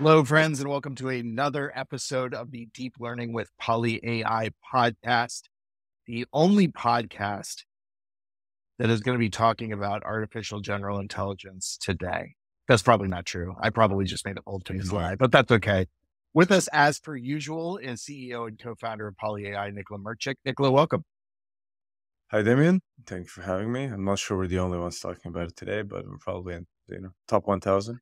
Hello, friends, and welcome to another episode of the Deep Learning with PolyAI podcast, the only podcast that is going to be talking about artificial general intelligence today. That's probably not true. I probably just made a bold claim lie, but that's okay. With us, as per usual, is CEO and co-founder of PolyAI, Nikola. Nikola, welcome. Hi, Damien. Thank you for having me. I'm not sure we're the only ones talking about it today, but we're probably in top 1,000.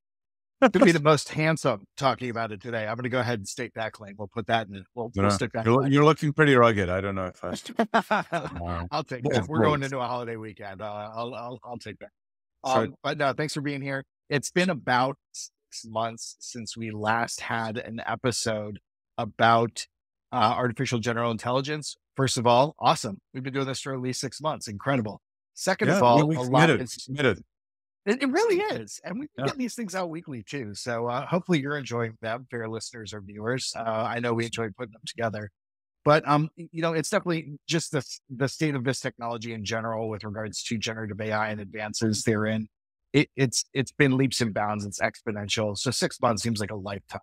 Going to be the most handsome talking about it today. I'm going to go ahead and state that claim. We'll put that in. We'll stick that. You're looking pretty rugged. I don't know if I. I'll take that. We're going into a holiday weekend. I'll take that. But no, thanks for being here. It's been about 6 months since we last had an episode about artificial general intelligence. First of all, awesome. We've been doing this for at least 6 months. Incredible. Second of all, a lot is committed. It really is. And we get these things out weekly too. So hopefully you're enjoying them for your listeners or viewers. I know we enjoy putting them together. But, it's definitely just the state of this technology in general with regards to generative AI and advances therein. It's been leaps and bounds. It's exponential. So 6 months seems like a lifetime.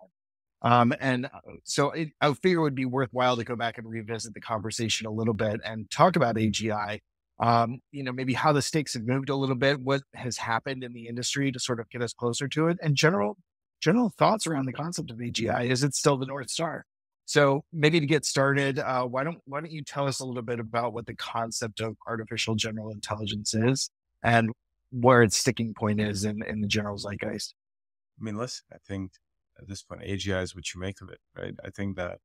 So I figure it would be worthwhile to go back and revisit the conversation a little bit and talk about AGI. Maybe how the stakes have moved a little bit, what has happened in the industry to sort of get us closer to it, and general thoughts around the concept of AGI. Is it still the North Star? So maybe to get started, why don't you tell us a little bit about what the concept of artificial general intelligence is and where its sticking point is in the general zeitgeist? I mean, listen, I think at this point, AGI is what you make of it, right? I think that,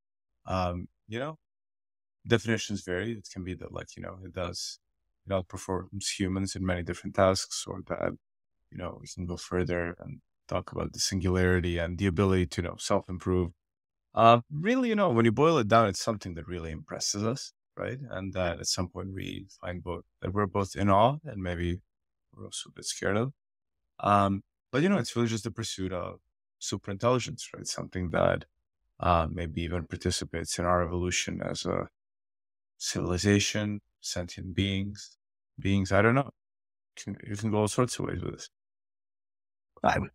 definitions vary. It can be that it outperforms humans in many different tasks, or that, we can go further and talk about the singularity and the ability to, self-improve. Really, when you boil it down, it's something that really impresses us, right? And that at some point we find that we're both in awe and maybe we're also a bit scared of. But it's really just the pursuit of super intelligence, right? Something that maybe even participates in our evolution as a civilization, sentient beings. I don't know. You can go all sorts of ways with this.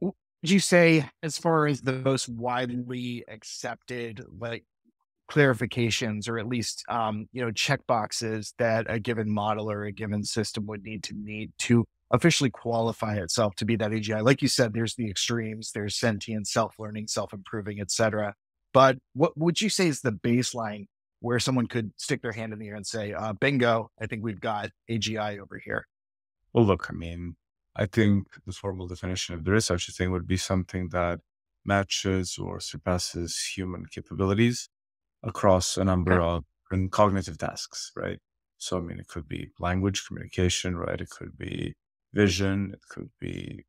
Would you say, as far as the most widely accepted, clarifications, or at least, check boxes that a given model or a given system would need to officially qualify itself to be that AGI? Like you said, there's the extremes, there's sentient, self-learning, self-improving, et cetera. But what would you say is the baseline where someone could stick their hand in the air and say, bingo, I think we've got AGI over here? Well, look, I mean, I think the formal definition, if there is such a thing, would be something that matches or surpasses human capabilities across a number of cognitive tasks, right? So, I mean, it could be language communication, right? It could be vision. It could be,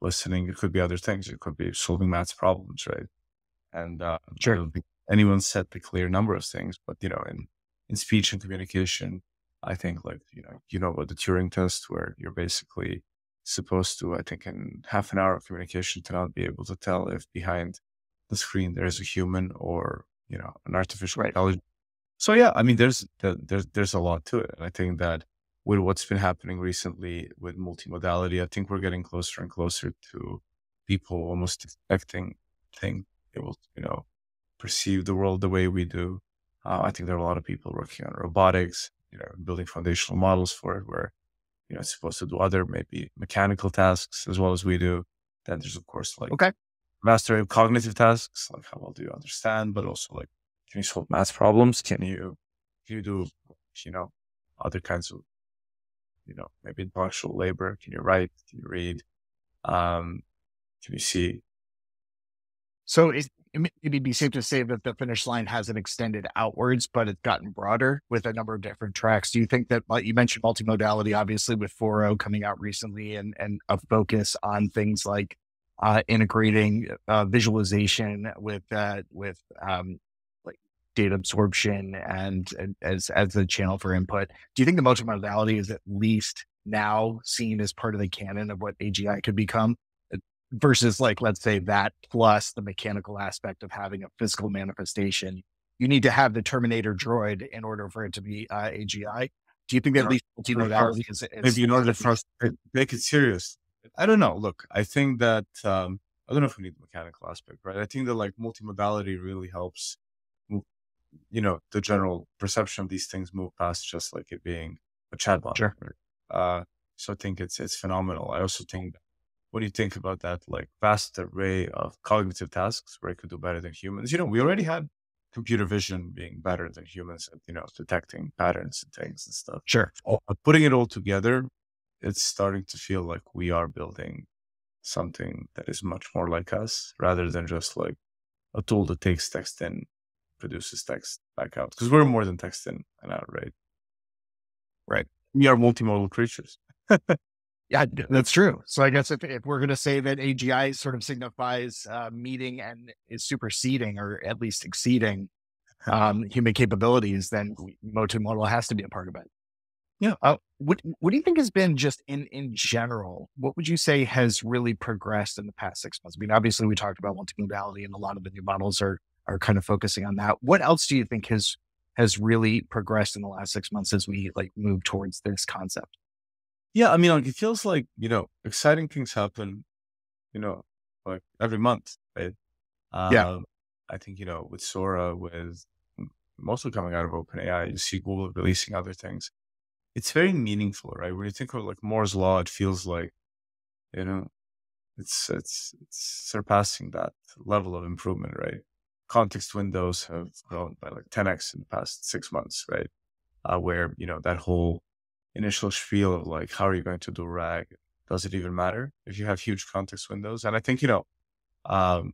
listening. It could be other things. It could be solving maths problems, right? And Sure. I don't think anyone set the clear number of things, but, in speech and communication, I think about the Turing test, where you're basically supposed to, I think, in half an hour of communication, to not be able to tell if behind the screen there is a human or, an artificial intelligence. So yeah, I mean, there's a lot to it. And I think that with what's been happening recently with multimodality, I think we're getting closer and closer to people almost expecting things able to, perceive the world the way we do. I think there are a lot of people working on robotics, building foundational models for it, where, it's supposed to do other maybe mechanical tasks as well as we do. Then there's, of course, mastery of cognitive tasks, like how well do you understand, but also can you solve math problems? Can you do, other kinds of, maybe intellectual labor? Can you write? Can you read? Can you see? So it'd be safe to say that the finish line hasn't extended outwards, but it's gotten broader with a number of different tracks. Do you think that, you mentioned multimodality, obviously, with 4.0 coming out recently, and a focus on things like integrating visualization with data absorption and as the channel for input. Do you think the multimodality is at least now seen as part of the canon of what AGI could become, versus let's say that plus the mechanical aspect of having a physical manifestation? You need to have the Terminator droid in order for it to be AGI. Do you think that at least multimodality is maybe in order for us to take it serious? I don't know. Look, I think that I don't know if we need the mechanical aspect, right? I think that like multimodality really helps, move, the general perception of these things move past just like it being a chatbot. Sure. Right? So I think it's phenomenal. I also think that when you think about that, like vast array of cognitive tasks where it could do better than humans, we already had computer vision being better than humans at, detecting patterns and things and stuff. Sure. But putting it all together, it's starting to feel like we are building something that is much more like us rather than just like a tool that takes text in, produces text back out. Because we're more than text in and out, right? Right. We are multimodal creatures. Yeah, that's true. So I guess if we're going to say that AGI sort of signifies meeting and is superseding or at least exceeding human capabilities, then multimodal has to be a part of it. Yeah. What do you think has been just in general? What would you say has really progressed in the past 6 months? I mean, obviously we talked about multimodality, and a lot of the new models are kind of focusing on that. What else do you think has really progressed in the last 6 months as we like move towards this concept? Yeah. I mean, like, it feels like, exciting things happen, like every month, right? Yeah, Um, I think, with Sora, with mostly coming out of OpenAI, you see Google releasing other things. It's very meaningful, right? When you think of like Moore's law, it feels like, you know, it's surpassing that level of improvement, right? Context windows have grown by like 10x in the past 6 months, right? Where, that whole initial spiel of like, how are you going to do RAG? Does it even matter if you have huge context windows? And I think, um,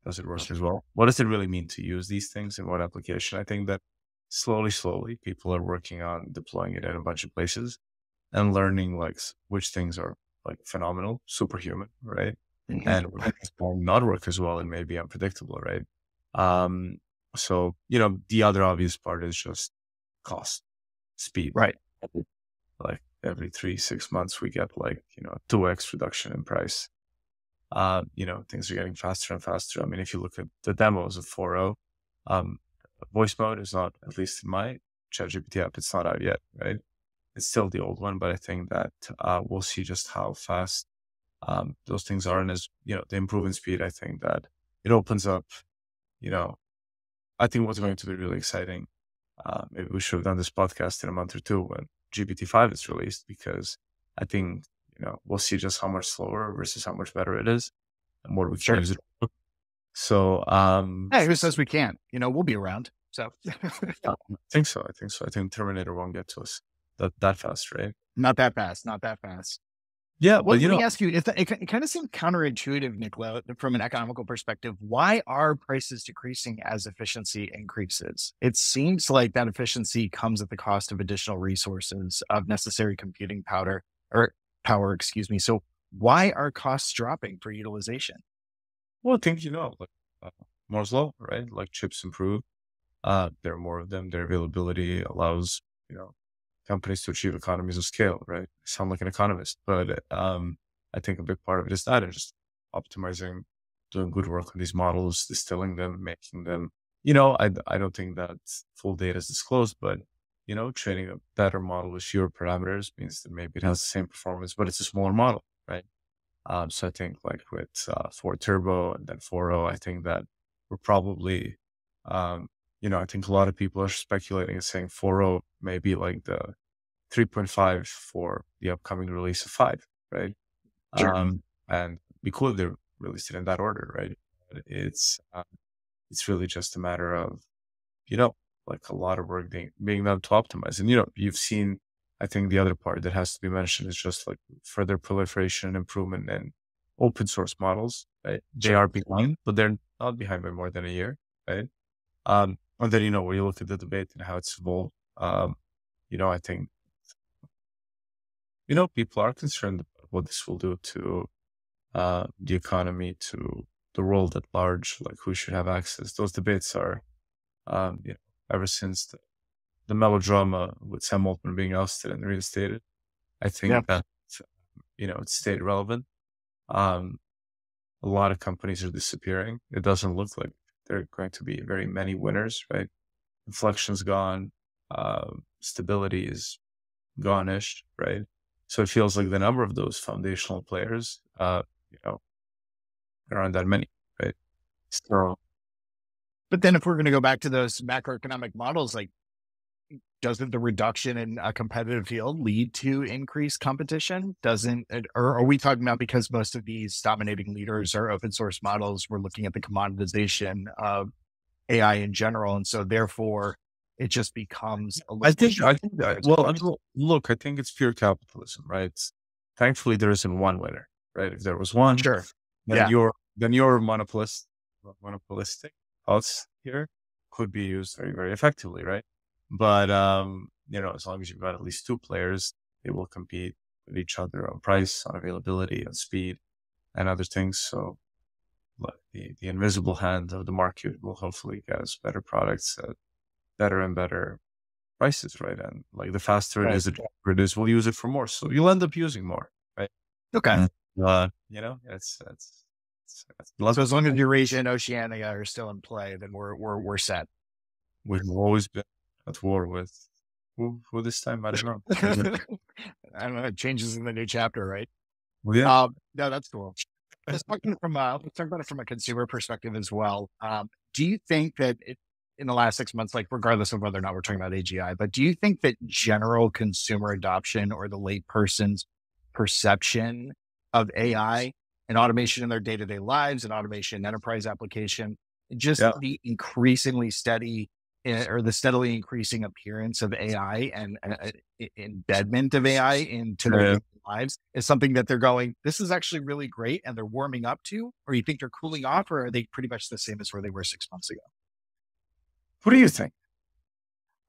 does it work as well? What does it really mean to use these things in what application? I think that slowly, people are working on deploying it in a bunch of places and learning like which things are like phenomenal, superhuman, right? Mhm. And which things will not work as well and maybe unpredictable, right? Um, so, the other obvious part is just cost, speed. Right. Like every 3, 6 months, we get like, 2x reduction in price. Things are getting faster and faster. I mean, if you look at the demos of 4.0, um, voice mode is not, at least in my ChatGPT app, it's not out yet, right? It's still the old one, but I think that we'll see just how fast those things are. And as, the improvement speed, I think that it opens up, you know, I think what's going to be really exciting. Maybe we should have done this podcast in a month or two when GPT-5 is released, because I think, we'll see just how much slower versus how much better it is and what we can Sure. use it for. So, Hey, who says we can't? We'll be around. So yeah, I think so. I think Terminator won't get to us that fast, right? not that fast. Not that fast. Yeah, Well, but let me ask you, it kind of seems counterintuitive, Nicola, from an economical perspective. Why are prices decreasing as efficiency increases? It seems like that efficiency comes at the cost of additional resources of necessary computing power, excuse me. So why are costs dropping for utilization? well, I think, like uh, Moore's law, right? Like chips improve. There are more of them. Their availability allows, companies to achieve economies of scale, right? I sound like an economist, but I think a big part of it is that, and just optimizing, doing good work on these models, distilling them, making them, I don't think that full data is disclosed, but, training a better model with fewer parameters means that maybe it has the same performance, but it's a smaller model, right? So I think like with 4 Turbo and then 4.0, I think that we're probably, I think a lot of people are speculating and saying 4.0 may be like the 3.5 for the upcoming release of 5, right? Sure. And be cool if they released it in that order, right? But it's really just a matter of, you know, like a lot of work being done to optimize. And, you've seen, I think the other part that has to be mentioned is just like further proliferation and improvement in open source models, right? They Sure. are behind, but they're not behind by more than a year, right? And then, when you look at the debate and how it's evolved, I think, people are concerned about what this will do to the economy, to the world at large, like who should have access. Those debates are, ever since the melodrama with Sam Altman being ousted and reinstated, I Yeah. think that, it's stayed relevant. Um, a lot of companies are disappearing. It doesn't look like there are going to be very many winners, right? Inflection's gone. Stability is gone-ish, right? So it feels like the number of those foundational players, you know, there aren't that many, right? So But then if we're going to go back to those macroeconomic models, like, doesn't the reduction in a competitive field lead to increased competition? Doesn't it, or are we talking about because most of these dominating leaders are open source models, we're looking at the commoditization of AI in general, and so therefore it just becomes a little I think that, well, I mean, look, I think it's pure capitalism, right? Thankfully, there isn't one winner, right? If there was one, sure, then yeah, your monopolistic thoughts here could be used very, very effectively, right? But as long as you've got at least two players, they will compete with each other on price, on availability, on speed, and other things. So like, the invisible hand of the market will hopefully get us better products at better and better prices, right? And like the faster it right, is to produce, we'll use it for more. So you'll end up using more, right? okay. And, it's So as long as Eurasia and Oceania are still in play, then we're set. we've always been at war with who this time, I don't know. I don't know. It changes in the new chapter, right? Well, yeah. No, that's cool. Let's talk about it from a consumer perspective as well. Do you think that in the last 6 months, like regardless of whether or not we're talking about AGI, but do you think that general consumer adoption or the lay person's perception of AI and automation in their day-to-day lives and automation in enterprise application, just Yeah. the increasingly steady or the steadily increasing appearance of AI and embedment of AI into their Yeah. daily lives is something that they're going, this is actually really great and they're warming up to, or you think they're cooling off, or are they pretty much the same as where they were 6 months ago? What do you think?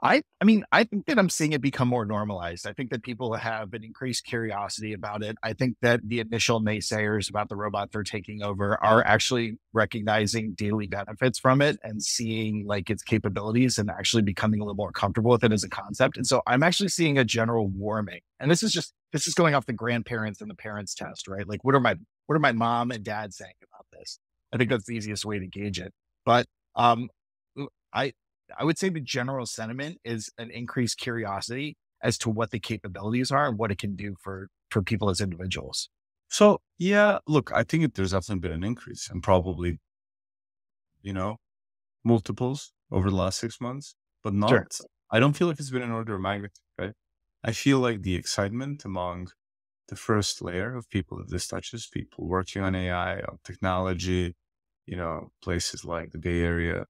I mean, I think that I'm seeing it become more normalized. I think that people have an increased curiosity about it. I think that the initial naysayers about the robot they're taking over are actually recognizing daily benefits from it and seeing like its capabilities and actually becoming a little more comfortable with it as a concept. And so I'm actually seeing a general warming. And this is going off the grandparents and the parents test, right? Like what are my mom and dad saying about this? I think that's the easiest way to gauge it. But um I I would say the general sentiment is an increased curiosity as to what the capabilities are and what it can do for people as individuals. So yeah, look, I think there's definitely been an increase and probably, you know, multiples over the last 6 months, but Sure. not, I don't feel like it's been an order of magnitude, right? I feel like the excitement among the first layer of people that this touches, people working on AI, on technology, places like the Bay Area,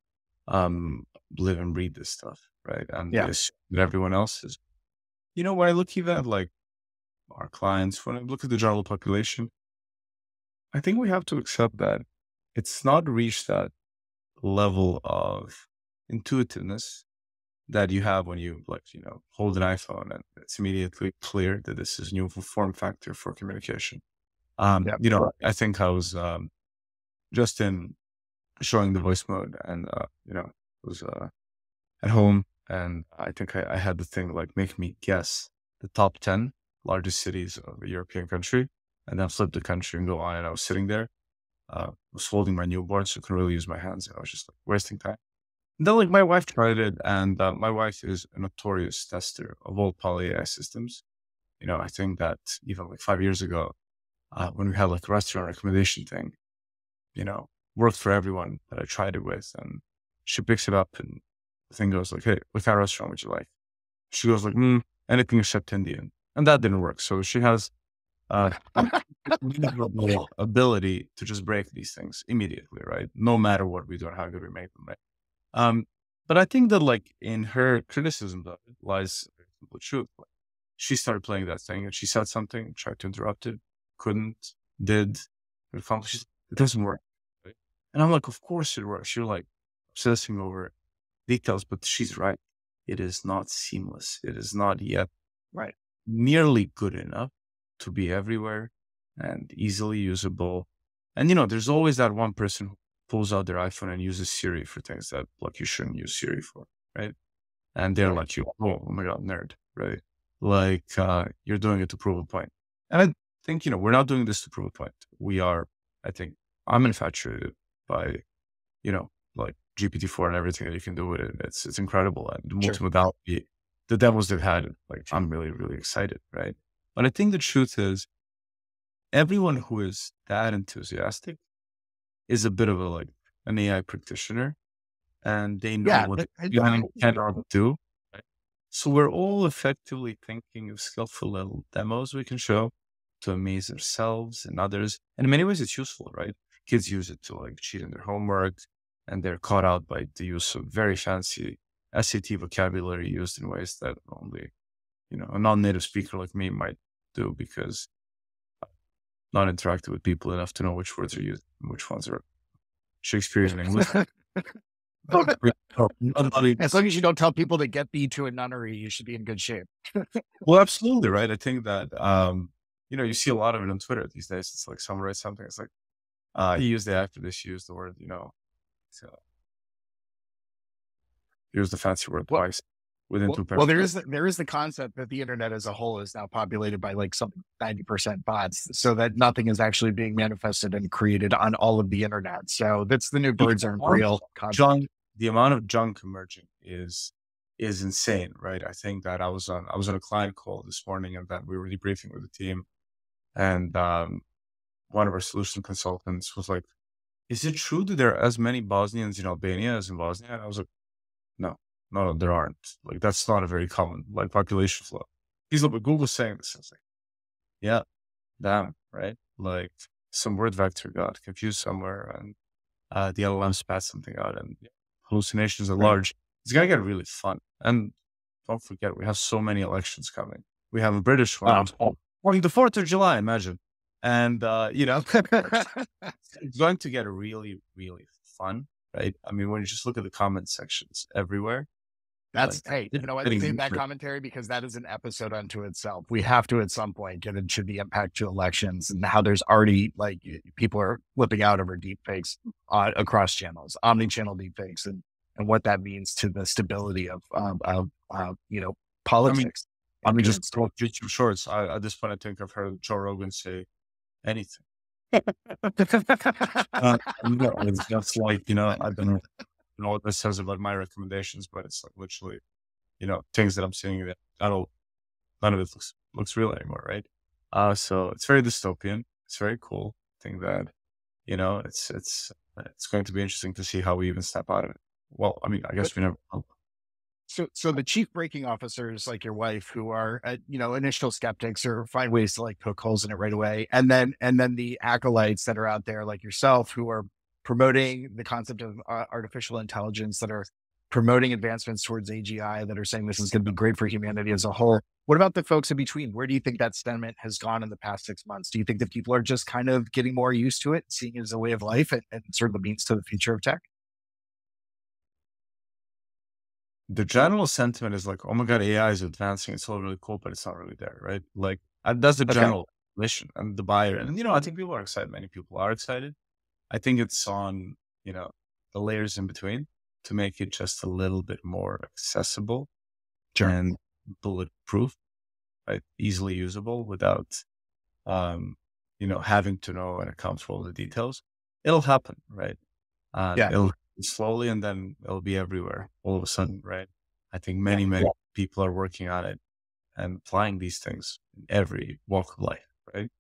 live and breathe this stuff, right? And they Yeah. assume that everyone else is. When I look even at like our clients, when I look at the general population, I think we have to accept that it's not reached that level of intuitiveness that you have when you like, hold an iPhone and it's immediately clear that this is new form factor for communication. Yeah. I think I was just in showing the voice mode and, was at home and I think I had the thing like make me guess the top 10 largest cities of a European country and then flip the country and go on. And I was sitting there, was holding my newborn, so I couldn't really use my hands. I was just like wasting time. And then like my wife tried it and my wife is a notorious tester of all PolyAI systems. I think that even like 5 years ago, when we had like a restaurant recommendation thing, you know, worked for everyone that I tried it with. And she picks it up and the thing goes like, hey, what kind of restaurant would you like? She goes like, anything except Indian. And that didn't work. So she has unbelievable ability to just break these things immediately, right? No matter what we do or how good we make them, right? But I think that like in her criticism of it lies a very simple truth. Like, she started playing that thing and she said something, tried to interrupt it, couldn't, did, accomplished. It doesn't work. Right? And I'm like, of course it works. You're like obsessing over details, but she's right. It is not seamless. It is not yet Right. nearly good enough to be everywhere and easily usable. And there's always that one person who pulls out their iPhone and uses Siri for things that like you shouldn't use Siri for, right? And they're Right. like, oh my God, nerd, right? Like you're doing it to prove a point. And I think, we're not doing this to prove a point. We are, I think, I'm infatuated by, like GPT-4 and everything that you can do with it. It's incredible. And the Sure. multimodality, the demos they've had, like I'm really, really excited, right? But I think the truth is everyone who is that enthusiastic is a bit of a like an AI practitioner, and they know Yeah, what but you cannot do. Right? So we're all effectively thinking of skillful little demos we can show to amaze ourselves and others. And in many ways, it's useful, right? Kids use it to like cheat in their homework, and they're caught out by the use of very fancy SAT vocabulary used in ways that only, a non-native speaker like me might do because not interacted with people enough to know which words are used and which ones are Shakespearean English. as long as you don't tell people to get thee to a nunnery, you should be in good shape. Well, absolutely, right? I think that, you see a lot of it on Twitter these days. It's like someone writes something. It's like, you use the after this, you use the word, so use the fancy word Well, twice within two well, paragraphs. there is the concept that the internet as a whole is now populated by like some 90% bots, so that nothing is actually being manifested and created on all of the internet. So that's the new The birds aren't amount real of concept. the amount of junk emerging is insane, right? I think that I was on a client call this morning, and that we were debriefing with the team, and one of our solution consultants was like, "Is it true that there are as many Bosnians in Albania as in Bosnia?" And I was like, "No, no, there aren't. Like, that's not a very common like population flow." He's like, "But Google's saying this." I was like, "Yeah, damn, right? Like, some word vector got confused somewhere, and the LLM spat something out, and hallucinations are Right. large. It's gonna get really fun. And don't forget, we have so many elections coming. We have a British one on the 4th of July, imagine. And, it's going to get really, really fun, right? I mean, when you just look at the comment sections everywhere, like, Hey, they're you know what? getting Save that deeper. commentary because that is an episode unto itself. We have to at some point get into the impact to elections and how there's already like people are flipping out over deep fakes across channels, omni-channel deep fakes, and what that means to the stability of I mean, politics. just scroll YouTube Shorts. At this point, I think I've heard Joe Rogan say anything. It's just like, I don't know what this says about my recommendations, but it's like literally, things that I'm seeing that none of it looks real anymore, right? So it's very dystopian. It's very cool. I think that, it's going to be interesting to see how we even step out of it. Well, I mean, I But guess we never. so the chief breaking officers, like your wife, who are initial skeptics or find ways to like poke holes in it right away, and then the acolytes that are out there like yourself, who are promoting the concept of artificial intelligence, that are promoting advancements towards AGI, that are saying this is going to be great for humanity as a whole. What about the folks in between? Where do you think that sentiment has gone in the past 6 months? Do you think that people are just kind of getting more used to it, seeing it as a way of life and sort of the means to the future of tech? The general sentiment is like, oh my God, AI is advancing. It's all really cool, but it's not really there, right? Like, that's the Okay, general mission and the buyer. And, I think people are excited. Many people are excited. I think it's on, the layers in between to make it just a little bit more accessible sure. and bulletproof, right? Easily usable without, um, having to know and account for all the details. It'll happen, right? And Yeah, it'll slowly, and then it'll be everywhere all of a sudden, right? I think yeah. many people are working on it and applying these things in every walk of life, right?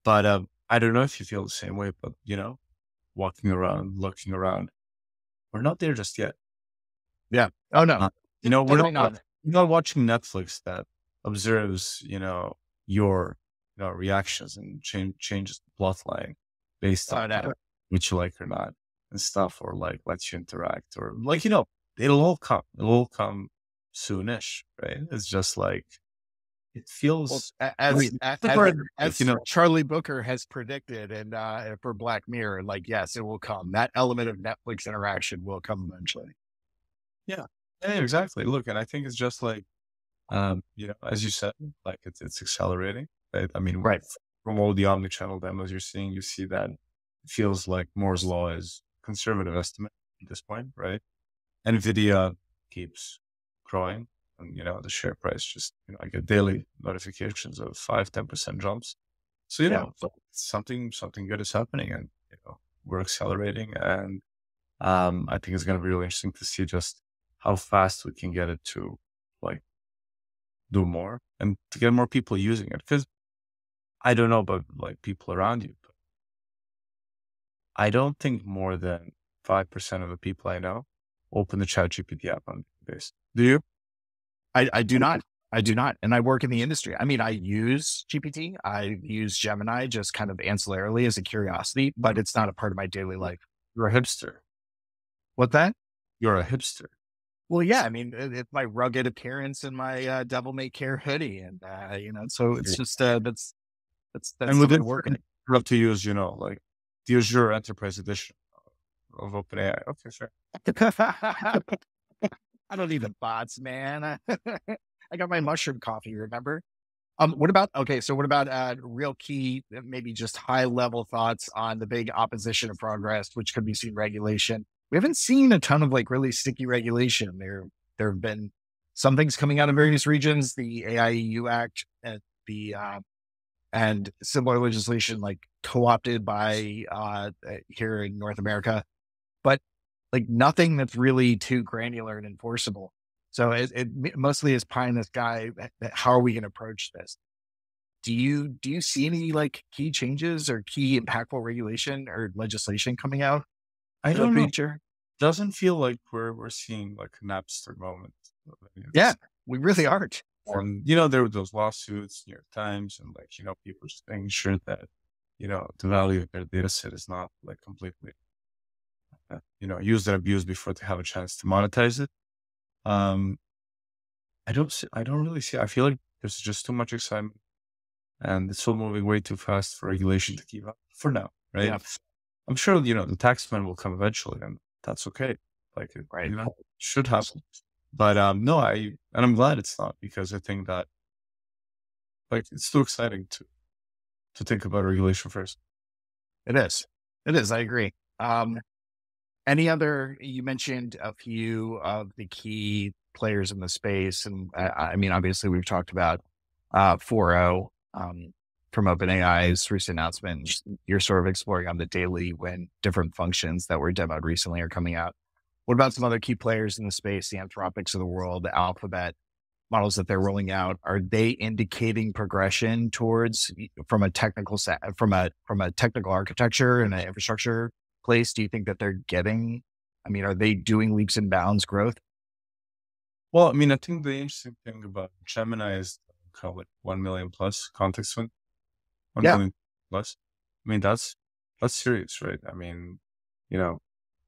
But I don't know if you feel the same way, but walking around, looking around, we're not there just yet. Yeah. Oh no, Uh, we're definitely not not. watching Netflix that observes, your reactions and changes the plot line based on Oh no. which you like or not and stuff, or like lets you interact, or like, it'll all come. It'll all come soonish, right? It's just like it Well, feels as great. Like, as Charlie Booker has predicted, and for Black Mirror, like yes, it will come. That element of Netflix interaction will come eventually. yeah. Yeah, exactly. Look, and I think it's just like, as you said, like it's accelerating. Right? I mean, Right. from all the omni-channel demos you're seeing, you see that it feels like Moore's law is conservative estimate at this point, right? NVIDIA keeps growing, and the share price just, I get daily notifications of 5-10% jumps. So, Yeah. something good is happening, and we're accelerating, and I think it's going to be really interesting to see just how fast we can get it to like do more and to get more people using it. Because I don't know about like people around you, but I don't think more than 5% of the people I know open the ChatGPT app on this. Do you? I do not. I do not. And I work in the industry. I mean, I use GPT. I use Gemini just kind of ancillarily as a curiosity, but it's not a part of my daily life. You're a hipster. What that? You're a hipster. Well, yeah, I mean, it's my rugged appearance and my devil may care hoodie. And, so it's just, that's And with something it, to work in. love to use, like the Azure Enterprise Edition of OpenAI. Okay, sure. I don't need the bots, man. I got my mushroom coffee, remember? What about real key, maybe just high level thoughts on the big opposition of progress, which could be seen regulation? We haven't seen a ton of like really sticky regulation. There have been some things coming out of various regions, the AIEU Act, and similar legislation like co-opted by here in North America, but like nothing that's really too granular and enforceable. So it mostly is pie in the sky. How are we going to approach this? Do you see any like key changes or key impactful regulation or legislation coming out I in the don't know. future? Doesn't feel like we're seeing like a Napster moment. Yeah, we really aren't. And there were those lawsuits, New York Times, and like people just making sure that the value of their data set is not like completely used and abused before they have a chance to monetize it. Um, I don't really see. I feel like there's just too much excitement, and it's all moving way too fast for regulation to keep up. For now, right? Yeah, I'm sure the taxman will come eventually, and that's okay. Like it, right. should happen. But no, I'm glad it's not, because I think that like it's too exciting to think about regulation first. It is. It is. I agree. Any other, you mentioned a few of the key players in the space. And I mean, obviously we've talked about 4.0 from OpenAI's recent announcement. You're sort of exploring on the daily when different functions that were demoed recently are coming out. What about some other key players in the space, the Anthropics of the world, the Alphabet models that they're rolling out? Are they indicating progression towards from a from a technical architecture and an infrastructure place? Do you think that are they doing leaps and bounds growth? Well, I mean, I think the interesting thing about Gemini is kind of like 1 million plus context win, 1 Yeah, million plus. I mean, that's serious, right? I mean, you know,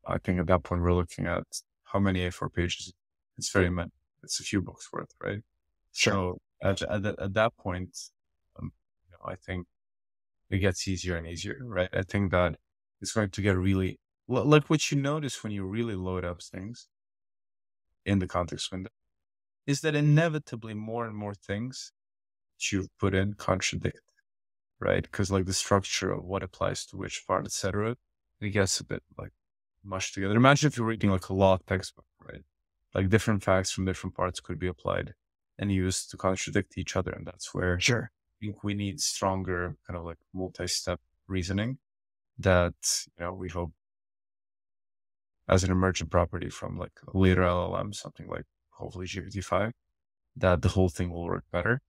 I think at that point we're looking at how many A4 pages. It's very many. It's a few books worth, right? sure. So at that point, I think it gets easier and easier, right? I think that it's going to get really like what you notice when you really load up things in the context window is that inevitably more and more things that you put in contradict, right? Because like the structure of what applies to which part, etc., it gets a bit like mushed together. Imagine if you're reading like a law textbook, right? Like different facts from different parts could be applied and used to contradict each other. And that's where Sure. I think we need stronger kind of like multi-step reasoning that, we hope as an emergent property from like a later LLM, something like hopefully GPT-5, that the whole thing will work better.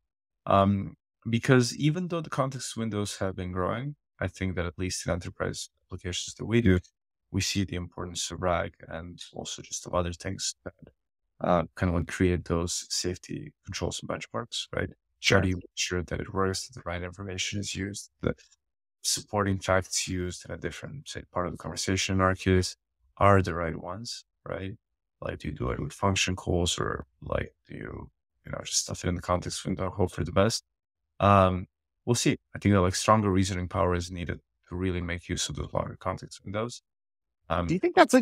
Because even though the context windows have been growing, I think that at least in enterprise applications that we do, we see the importance of RAG and also just of other things that kind of like create those safety controls and benchmarks, right? How do Sure. you make sure that it works, that the right information is used, that supporting facts used in a different, say, part of the conversation in our case are the right ones, right? Like, do you do it with function calls, or like, do you, just stuff it in the context window, hope for the best? We'll see. I think that like stronger reasoning power is needed to really make use of those longer context windows. Um, Do you think that's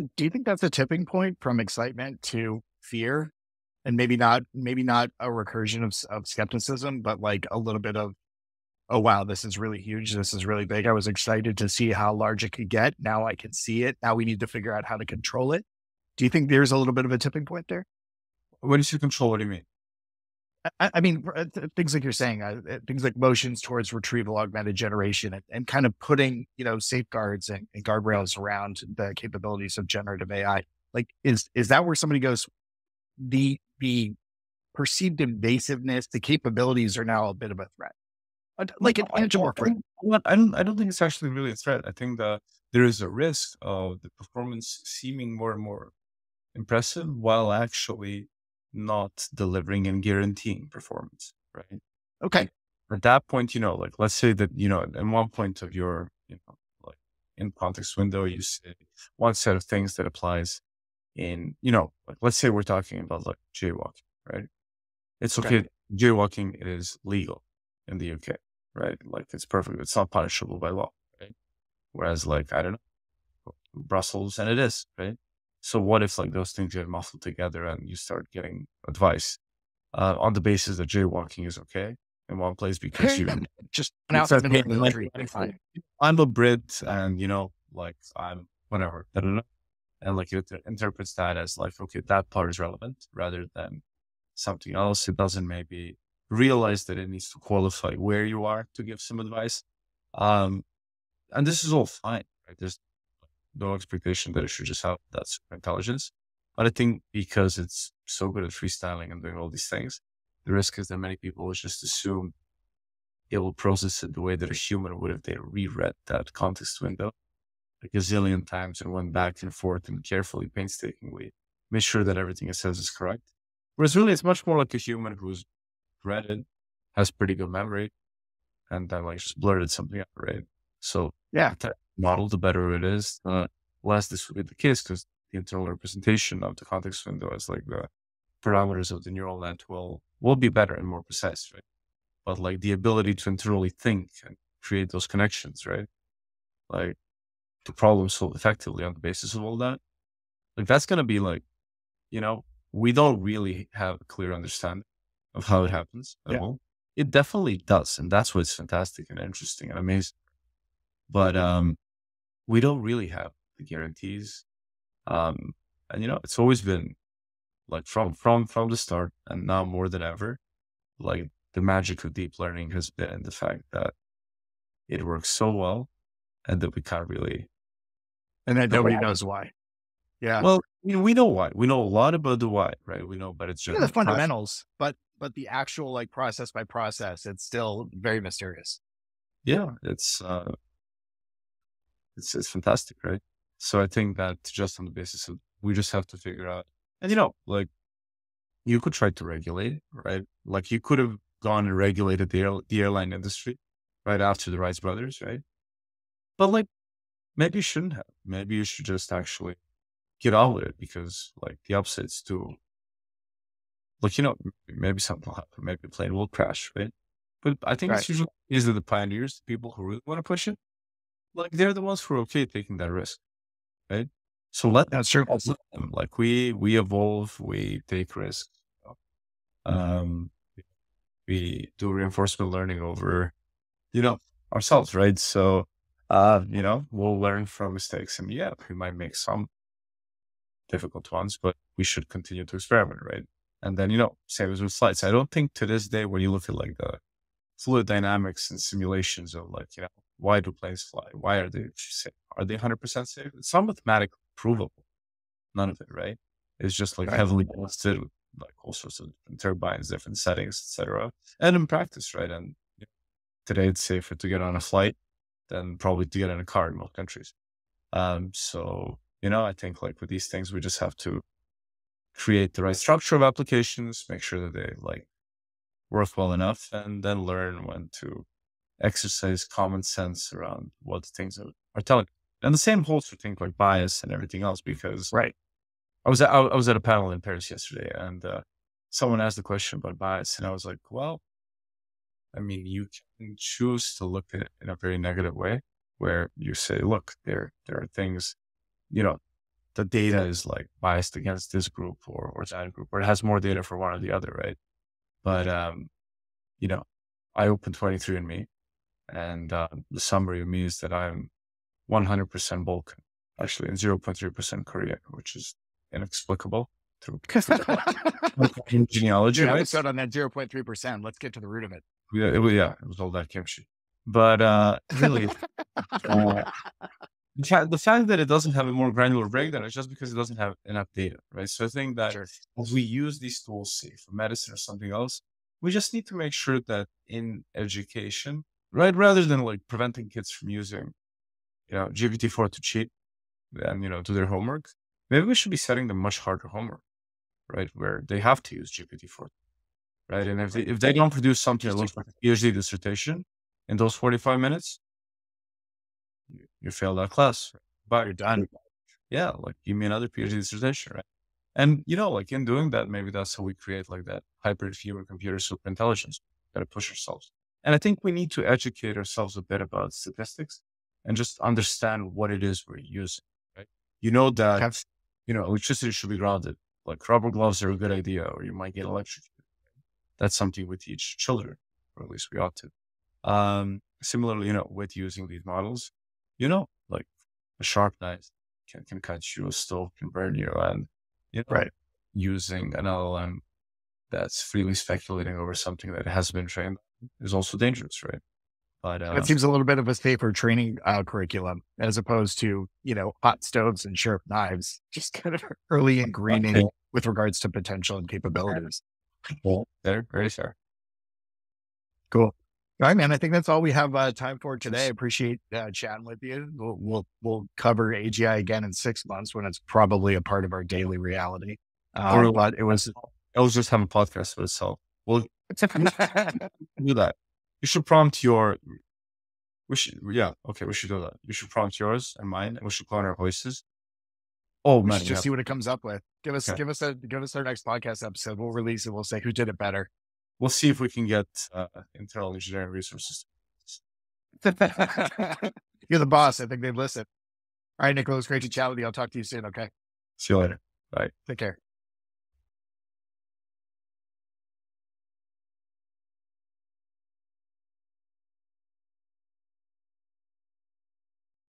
a tipping point from excitement to fear? And maybe not a recursion of skepticism, but like a little bit of, oh wow, this is really huge. This is really big. I was excited to see how large it could get. Now I can see it. Now we need to figure out how to control it. Do you think there's a little bit of a tipping point there? when you say control, what do you mean? I mean, things like you're saying, things like motions towards retrieval augmented generation and kind of putting, safeguards and guardrails around the capabilities of generative AI. Like, is that where somebody goes, the perceived invasiveness, the capabilities are now a bit of a threat, No, like an tangible threat? I don't think it's actually really a threat. I think the there is a risk of the performance seeming more and more impressive while actually not delivering and guaranteeing performance, right? Okay. And at that point, like let's say that, at one point of your, like in context window, you say one set of things that applies in, like let's say we're talking about like jaywalking, right? It's Okay. okay. Jaywalking is legal in the UK, right? Like it's perfect. It's not punishable by law, right? Whereas like, I don't know, Brussels and it is, right? So what if like those things get muffled together and you start getting advice on the basis that jaywalking is okay in one place because you Just it out in says, the hey, middle of the street. Fine. I'm a Brit and like I'm whatever, I don't know. And like it interprets that as like, okay, that part is relevant rather than something else. It doesn't maybe realize that it needs to qualify where you are to give some advice. Um, and this is all fine, right? There's no expectation that it should just have that super intelligence. But I think because it's so good at freestyling and doing all these things, the risk is that many people will just assume it will process it the way that a human would if they reread that context window a gazillion times and went back and forth and carefully, painstakingly made sure that everything it says is correct. Whereas really, it's much more like a human who's read it, has pretty good memory, and then like just blurted something out, right? So Yeah. the model, the better it is, less this would be the case because the internal representation of the context window as like the parameters of the neural net will be better and more precise, right? But like the ability to internally think and create those connections, right? Like to problem solve effectively on the basis of all that, like that's going to be like, we don't really have a clear understanding of how it happens at Yeah. all. It definitely does. And that's what's fantastic and interesting and amazing. But we don't really have the guarantees. And it's always been like from the start and now more than ever, like the magic of deep learning has been the fact that it works so well and that we can't really And then know what nobody happens. knows why. Yeah. Well, we know why. We know a lot about the why, right? We know, but it's You just know the fundamentals, but the actual like process by process, it's still very mysterious. yeah, it's fantastic, right? So I think that just on the basis of we just have to figure out, and like you could try to regulate it, right? Like you could have gone and regulated the airline industry right after the Wright brothers, right? But like maybe you shouldn't have. Maybe you should just actually get on with it because like the upside's too like, maybe something will happen. Maybe a plane will crash, right? But I think Right. it's usually these are the pioneers, the people who really want to push it. Like they're the ones who are okay taking that risk, right? So That's true. let them. Like we evolve, we take risks. Um, we do reinforcement learning over, you know, ourselves, right? So, we'll learn from mistakes, and yeah, we might make some difficult ones, but we should continue to experiment, right? And then, same as with flights. I don't think to this day, when you look at like the fluid dynamics and simulations of like, why do planes fly? Why are they safe? Are they 100% safe? It's not mathematically provable. None of it, right? It's just like Right. heavily tested with like all sorts of different turbines, different settings, etc. And in practice, right? And today it's safer to get on a flight than probably to get in a car in most countries. So, I think like with these things, we just have to create the right structure of applications, make sure that they like work well enough, and then learn when to exercise common sense around what things are telling. And the same holds for things like bias and everything else, because Right. I was at a panel in Paris yesterday, and someone asked the question about bias, and I was like, well, I mean, you can choose to look at it in a very negative way, where you say, look, there are things, you know, the data is like biased against this group or that group, or it has more data for one or the other, right? But you know, I opened 23andMe, and the summary of me is that I'm 100% Balkan, actually, and 0.3% Korean, which is inexplicable through genealogy, Do an right? episode on that 0.3%. Let's get to the root of it. Yeah, it was all that kimchi. But really, uh, the fact that it doesn't have a more granular breakdown is just because it doesn't have enough data, right? So I think that Sure. as we use these tools, say for medicine or something else, we just need to make sure that in education, right, rather than like preventing kids from using GPT-4 to cheat and, do their homework. Maybe we should be setting them much harder homework, right? Where they have to use GPT-4, right? And if they don't produce something that looks like a PhD dissertation in those 45 minutes, you fail that class, but You're done. yeah, like give me another PhD dissertation, right? And like in doing that, maybe that's how we create like that hybrid human computer super intelligence. Gotta push ourselves. And I think we need to educate ourselves a bit about statistics and just understand what it is we're using, right? That, Okay. electricity should be grounded. Like rubber gloves are a good idea, or you might get electrocuted. That's something we teach children, or at least we ought to. Similarly, with using these models, like a sharp knife can cut you, a stove can burn you, and Right. using an LLM that's freely speculating over something that has been trained is also dangerous, right? But It seems a little bit of a safer training curriculum as opposed to, hot stoves and sharp knives, just kind of early ingraining with regards to potential and capabilities. they're very fair. Cool. All right, man. I think that's all we have time for today. I appreciate chatting with you. We'll cover AGI again in 6 months when it's probably a part of our daily reality. But it was I was just having a podcast with itself. Well, do that. You should prompt your. We should do that. You should prompt yours and mine, and we should clone our voices. Oh we man, should just see what it comes up with. Give us our next podcast episode. We'll release it. We'll say who did it better. We'll see if we can get internal engineering resources. You're the boss. I think they'd listen. All right, Nikola, it's great to chat with you. I'll talk to you soon. Okay. See you later. Bye. Take care.